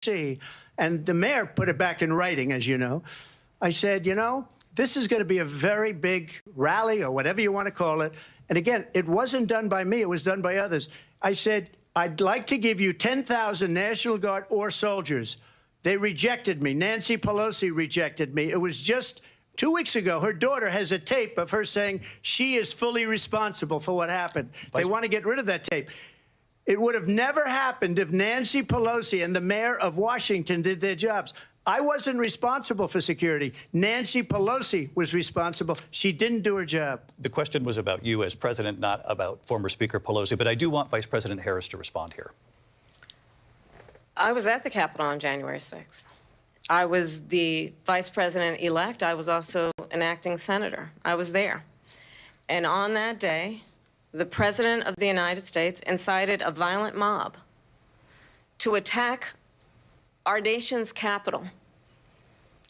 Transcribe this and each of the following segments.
D.C., and the mayor put it back in writing, as you know. I said, you know, this is going to be a very big rally or whatever you want to call it. And again, it wasn't done by me. It was done by others. I said, I'd like to give you 10,000 National Guard or soldiers. They rejected me. Nancy Pelosi rejected me. It was just 2 weeks ago. Her daughter has a tape of her saying she is fully responsible for what happened. They want to get rid of that tape. It would have never happened if Nancy Pelosi and the mayor of Washington did their jobs. I wasn't responsible for security. Nancy Pelosi was responsible. She didn't do her job. The question was about you as president, not about former Speaker Pelosi. But I do want Vice President Harris to respond here. I was at the Capitol on January 6th. I was the vice president-elect. I was also an acting senator. I was there. And on that day, the President of the United States incited a violent mob to attack our nation's capital,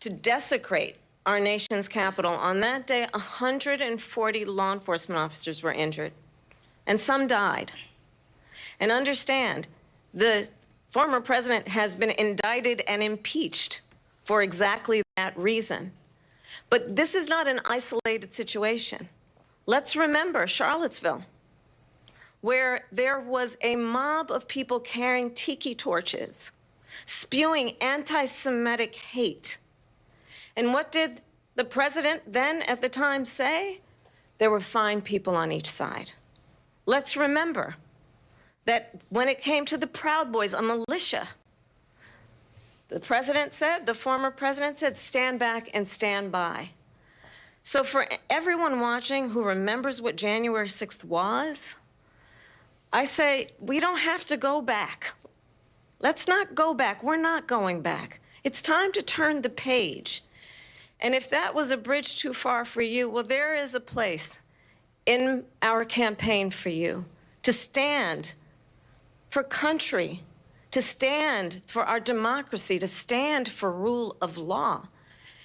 to desecrate our nation's capital. On that day, 140 law enforcement officers were injured, and some died. And understand, the former president has been indicted and impeached for exactly that reason. But this is not an isolated situation. Let's remember Charlottesville, where there was a mob of people carrying tiki torches, spewing anti-Semitic hate. And what did the president then at the time say? There were fine people on each side. Let's remember that when it came to the Proud Boys, a militia, the president said, the former president said, stand back and stand by. So for everyone watching who remembers what January 6th was, I say, we don't have to go back. Let's not go back. We're not going back. It's time to turn the page. And if that was a bridge too far for you, well, there is a place in our campaign for you to stand for country, to stand for our democracy, to stand for rule of law,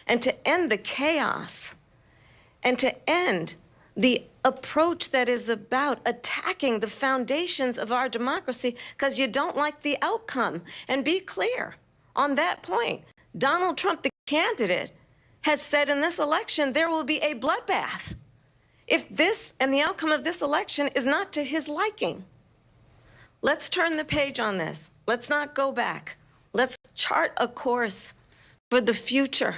and to end the chaos, and to end the approach that is about attacking the foundations of our democracy because you don't like the outcome. And be clear on that point. Donald Trump, the candidate, has said in this election there will be a bloodbath if this and the outcome of this election is not to his liking. Let's turn the page on this. Let's not go back. Let's chart a course for the future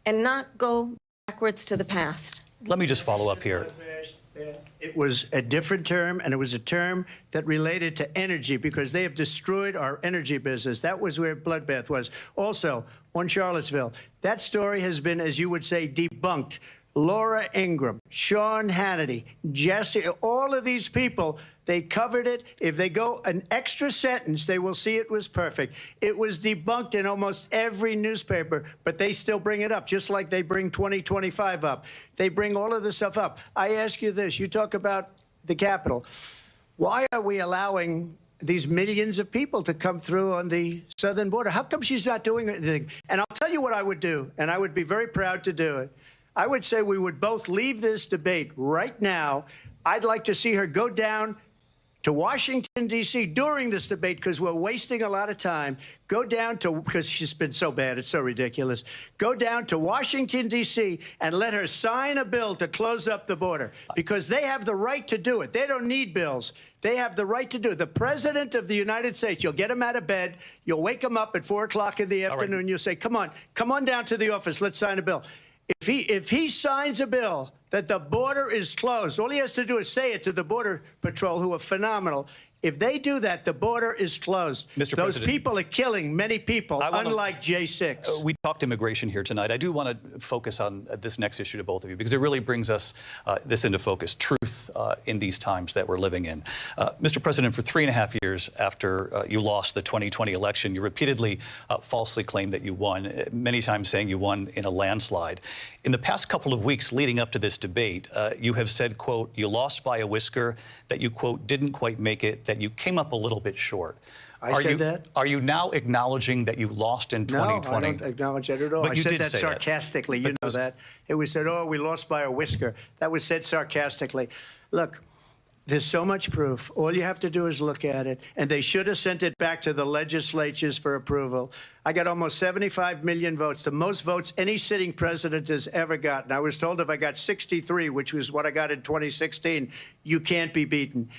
and not go backwards to the past. Let me just follow up here. It was a different term, and it was a term that related to energy because they have destroyed our energy business. That was where bloodbath was. Also, on Charlottesville, that story has been, as you would say, debunked. Laura Ingraham, Sean Hannity, Jesse, all of these people, they covered it. If they go an extra sentence, they will see it was perfect. It was debunked in almost every newspaper, but they still bring it up, just like they bring 2025 up. They bring all of this stuff up. I ask you this. You talk about the Capitol. Why are we allowing these millions of people to come through on the southern border? How come she's not doing anything? And I'll tell you what I would do, and I would be very proud to do it. I would say we would both leave this debate right now. I'd like to see her go down to Washington, D.C. during this debate because we're wasting a lot of time. Go down to, because she's been so bad, it's so ridiculous. Go down to Washington, D.C. and let her sign a bill to close up the border because they have the right to do it. They don't need bills. They have the right to do it. The President of the United States, you'll get him out of bed. You'll wake him up at 4 o'clock in the afternoon. Right. You'll say, come on down to the office. Let's sign a bill. If he signs a bill that the border is closed, all he has to do is say it to the Border Patrol, who are phenomenal. If they do that, the border is closed. Mr. Those President, people are killing many people, unlike J6. We talked immigration here tonight. I do want to focus on this next issue to both of you because it really brings us this into focus, truth in these times that we're living in. Mr. President, for 3.5 years after you lost the 2020 election, you repeatedly falsely claimed that you won, many times saying you won in a landslide. In the past couple of weeks leading up to this debate, you have said, quote, you lost by a whisker, that you, quote, didn't quite make it, that you came up a little bit short. I said that? Are you now acknowledging that you lost in 2020? No, I don't acknowledge that at all. But I said that sarcastically. You know that. It was said, oh, we lost by a whisker. That was said sarcastically. Look, There's so much proof. All you have to do is look at it. And they should have sent it back to the legislatures for approval. I got almost 75 million votes, the most votes any sitting president has ever gotten. I was told if I got 63, which was what I got in 2016, you can't be beaten.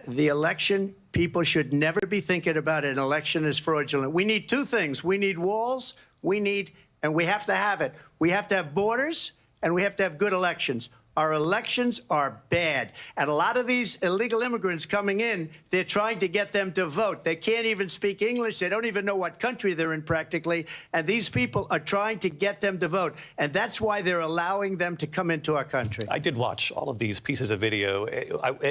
The election, people should never be thinking about an election as fraudulent. We need two things. We need walls, and we have to have it. We have to have borders, and we have to have good elections. Our elections are bad. And a lot of these illegal immigrants coming in, they're trying to get them to vote. They can't even speak English. They don't even know what country they're in practically. And these people are trying to get them to vote. And that's why they're allowing them to come into our country. I did watch all of these pieces of video.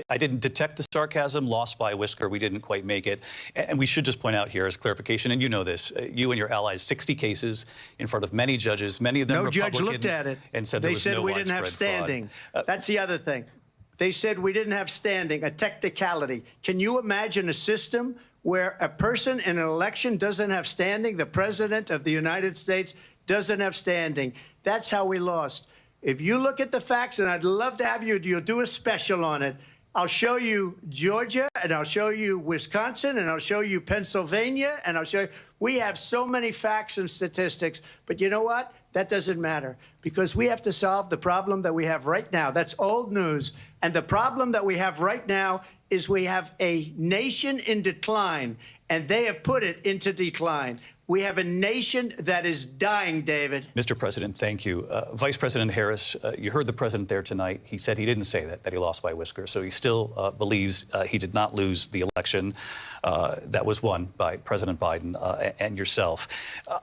I didn't detect the sarcasm, lost by a whisker. We didn't quite make it. And we should just point out here as clarification, and you know this, you and your allies, 60 cases in front of many judges, many of them Republican. No judge looked at it. And said there was no we didn't have standing. That's the other thing. They said we didn't have standing, a technicality. Can you imagine a system where a person in an election doesn't have standing? The president of the United States doesn't have standing. That's how we lost. If you look at the facts, and I'd love to have you'll do a special on it. I'll show you Georgia, and I'll show you Wisconsin, and I'll show you Pennsylvania, and I'll show you. We have so many facts and statistics, but you know what? That doesn't matter, because we have to solve the problem that we have right now. That's old news. And the problem that we have right now is we have a nation in decline, and they have put it into decline. We have a nation that is dying, David. Mr. President, thank you. Vice President Harris, you heard the president there tonight. He said he didn't say that he lost by a whisker. So he still believes he did not lose the election that was won by President Biden and yourself.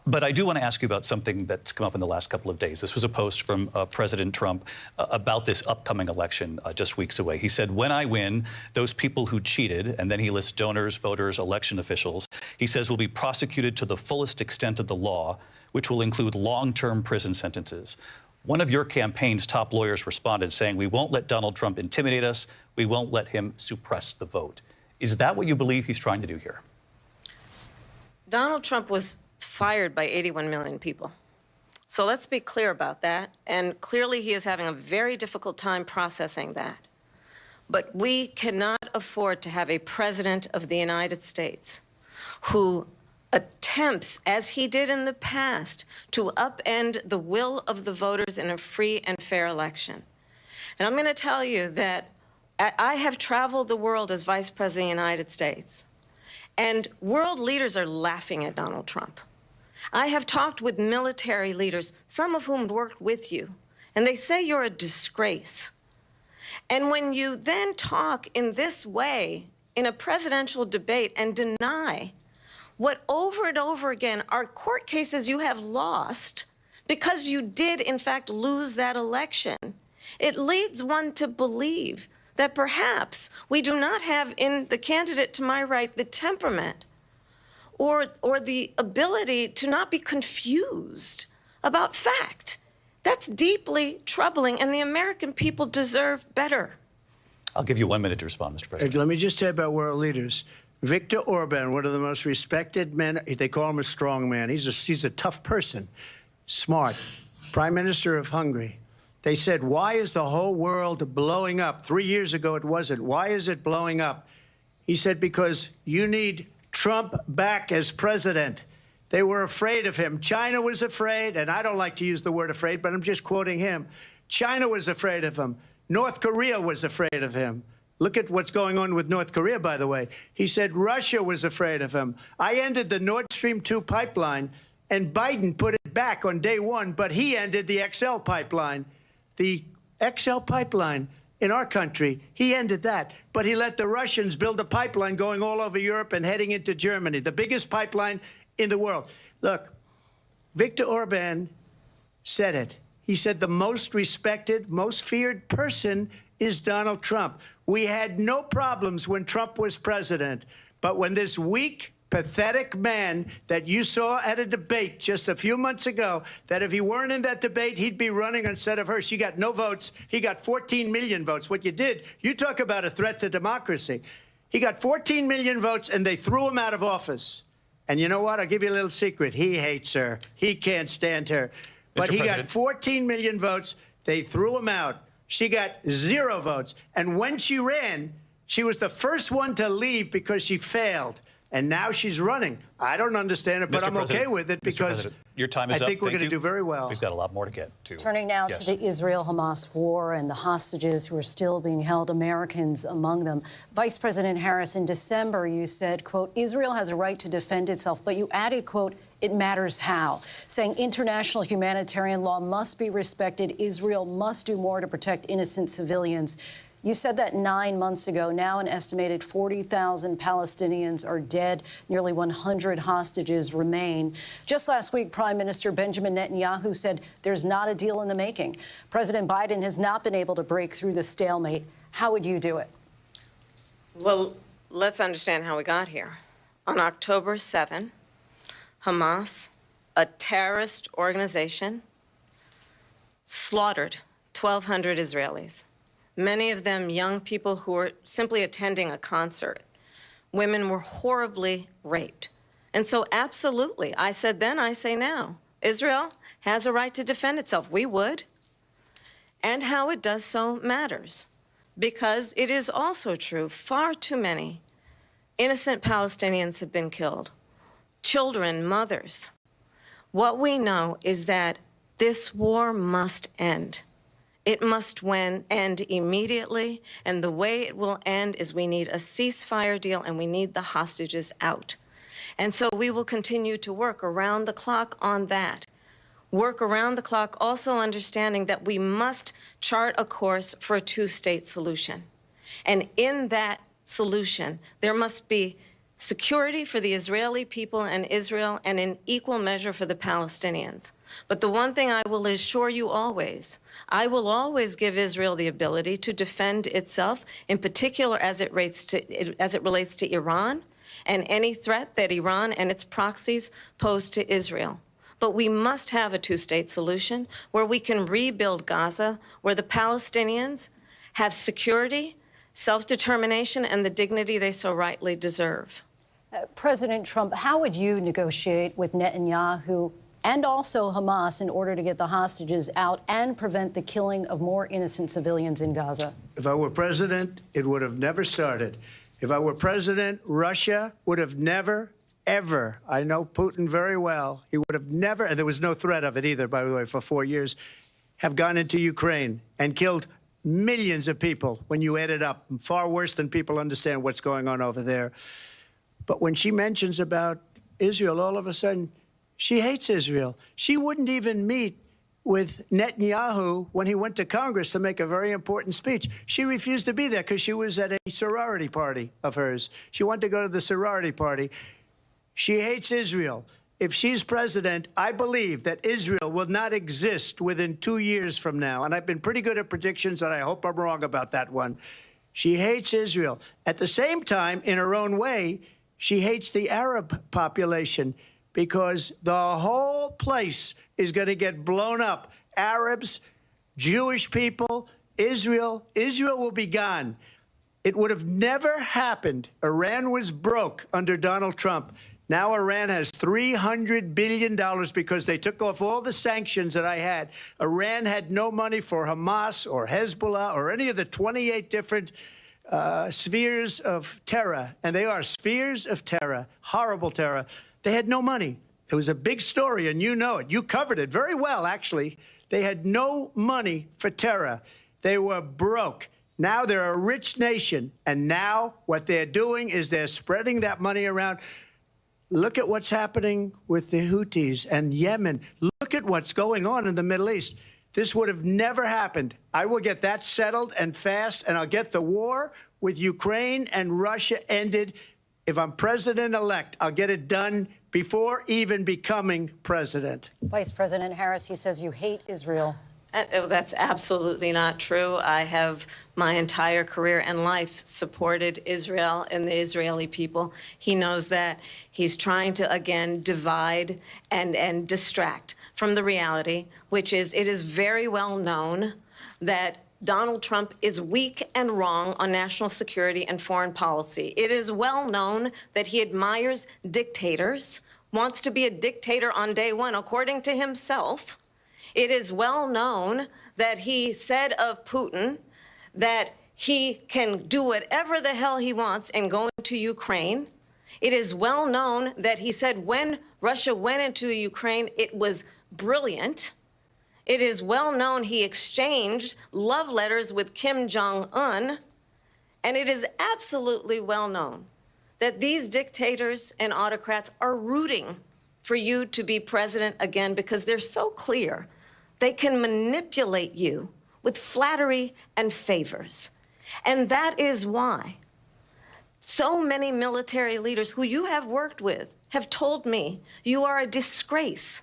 But I do want to ask you about something that's come up in the last couple of days. This was a post from President Trump about this upcoming election just weeks away. He said, when I win, those people who cheated, and then he lists donors, voters, election officials, he says will be prosecuted to the fullest extent of the law, which will include long-term prison sentences. One of your campaign's top lawyers responded saying, we won't let Donald Trump intimidate us. We won't let him suppress the vote. Is that what you believe he's trying to do here? Donald Trump was fired by 81 million people. So let's be clear about that. And clearly he is having a very difficult time processing that. But we cannot afford to have a president of the United States who attempts, as he did in the past, to upend the will of the voters in a free and fair election. And I'm going to tell you that I have traveled the world as Vice President of the United States, and world leaders are laughing at Donald Trump. I have talked with military leaders, some of whom worked with you, and they say you're a disgrace. And when you then talk in this way in a presidential debate and deny what over and over again are court cases you have lost because you did, in fact, lose that election, it leads one to believe that perhaps we do not have in the candidate to my right the temperament or the ability to not be confused about fact. That's deeply troubling, and the American people deserve better. I'll give you 1 minute to respond, Mr. President. Let me just say about world leaders. Viktor Orban, one of the most respected men, they call him a strong man. He's a tough person, smart, Prime Minister of Hungary. They said, why is the whole world blowing up? 3 years ago, it wasn't. Why is it blowing up? He said, because you need Trump back as president. They were afraid of him. China was afraid, and I don't like to use the word afraid, but I'm just quoting him. China was afraid of him. North Korea was afraid of him. Look at what's going on with North Korea, by the way. He said Russia was afraid of him. I ended the Nord Stream 2 pipeline, and Biden put it back on day one, but he ended the XL pipeline. The XL pipeline in our country, he ended that. But he let the Russians build a pipeline going all over Europe and heading into Germany, the biggest pipeline in the world. Look, Viktor Orban said it. He said the most respected, most feared person is Donald Trump. We had no problems when Trump was president. But when this weak, pathetic man that you saw at a debate just a few months ago, that if he weren't in that debate, he'd be running instead of her. She got no votes. He got 14 million votes. What you did, you talk about a threat to democracy. He got 14 million votes, and they threw him out of office. And you know what? I'll give you a little secret. He hates her. He can't stand her. But he got 14 million votes. They threw him out. She got 0 votes. And when she ran, She was the first one to leave because she failed. And now she's running. I don't understand it, but Mr. I'm okay President, with it Mr. because President, your time is I up. think we're Thank going to you. do very well. We've got a lot more to get to. Turning now Yes. to the Israel-Hamas war and the hostages who are still being held, Americans among them. Vice President Harris, in December, you said, quote, Israel has a right to defend itself, but you added, quote, it matters how, saying international humanitarian law must be respected. Israel must do more to protect innocent civilians. You said that 9 months ago. Now an estimated 40,000 Palestinians are dead. Nearly 100 hostages remain. Just last week, Prime Minister Benjamin Netanyahu said there's not a deal in the making. President Biden has not been able to break through the stalemate. How would you do it? Well, let's understand how we got here. On October 7, Hamas, a terrorist organization, slaughtered 1,200 Israelis. Many of them young people who were simply attending a concert. Women were horribly raped. And so absolutely, I said then, I say now, Israel has a right to defend itself. We would. And how it does so matters. Because it is also true, far too many innocent Palestinians have been killed. Children, mothers. What we know is that this war must end. It must end immediately, and the way it will end is we need a ceasefire deal and we need the hostages out. And so we will continue to work around the clock on that. Work around the clock, also understanding that we must chart a course for a two-state solution. And in that solution, there must be security for the Israeli people and Israel, and in equal measure for the Palestinians. But the one thing I will assure you always, I will always give Israel the ability to defend itself, in particular as it relates to Iran and any threat that Iran and its proxies pose to Israel. But we must have a two-state solution where we can rebuild Gaza, where the Palestinians have security, self-determination, and the dignity they so rightly deserve. President Trump, how would you negotiate with Netanyahu and also Hamas in order to get the hostages out and prevent the killing of more innocent civilians in Gaza? If I were president, it would have never started. If I were president, Russia would have never, ever, I know Putin very well, he would have never, and there was no threat of it either, by the way, for 4 years, have gone into Ukraine and killed millions of people when you add it up, far worse than people understand what's going on over there. But when she mentions about Israel, all of a sudden, she hates Israel. She wouldn't even meet with Netanyahu when he went to Congress to make a very important speech. She refused to be there because she was at a sorority party of hers. She wanted to go to the sorority party. She hates Israel. If she's president, I believe that Israel will not exist within 2 years from now. And I've been pretty good at predictions, and I hope I'm wrong about that one. She hates Israel. At the same time, in her own way, she hates the Arab population because the whole place is going to get blown up. Arabs, Jewish people, Israel will be gone. It would have never happened. Iran was broke under Donald Trump. Now Iran has $300 billion because they took off all the sanctions that I had. Iran had no money for Hamas or Hezbollah or any of the 28 different spheres of terror, and they are spheres of terror, horrible terror. They had no money. It was a big story, and you know it. You covered it very well, actually. They had no money for terror. They were broke. Now they're a rich nation, and now what they're doing is they're spreading that money around. Look at what's happening with the Houthis and Yemen. Look at what's going on in the Middle East. This would have never happened. I will get that settled and fast, and I'll get the war with Ukraine and Russia ended. If I'm president-elect, I'll get it done before even becoming president. Vice President Harris, he says you hate Israel. That's absolutely not true. I have my entire career and life supported Israel and the Israeli people. He knows that. He's trying to, again, divide and distract from the reality, which is it is very well known that Donald Trump is weak and wrong on national security and foreign policy. It is well known that he admires dictators, wants to be a dictator on day one, according to himself. It is well known that he said of Putin that He can do whatever the hell he wants and go into Ukraine. It is well known that he said when Russia went into Ukraine, it was brilliant. It is well known he exchanged love letters with Kim Jong-un. And it is absolutely well known that these dictators and autocrats are rooting for you to be president again because they're so clear they can manipulate you with flattery and favors. And that is why so many military leaders who you have worked with have told me you are a disgrace.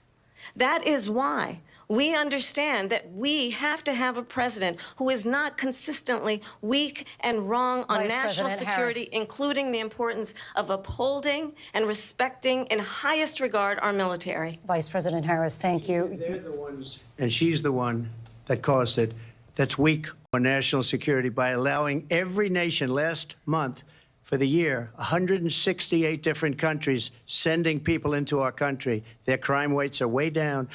That is why we understand that we have to have a president who is not consistently weak and wrong on Vice national President security, Harris. including the importance of upholding and respecting in highest regard our military. Vice President Harris, thank you. They're the ones, and she's the one that caused it, that's weak on national security by allowing every nation last month for the year, 168 different countries sending people into our country. Their crime rates are way down.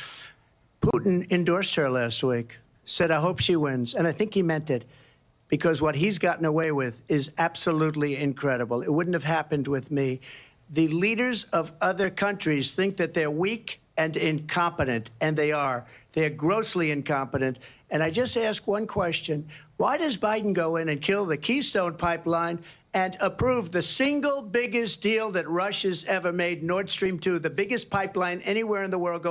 Putin endorsed her last week, said, I hope she wins. And I think he meant it, because what he's gotten away with is absolutely incredible. It wouldn't have happened with me. The leaders of other countries think that they're weak and incompetent, and they are. They're grossly incompetent. And I just ask one question. Why does Biden go in and kill the Keystone Pipeline and approve the single biggest deal that Russia's ever made, Nord Stream 2, the biggest pipeline anywhere in the world going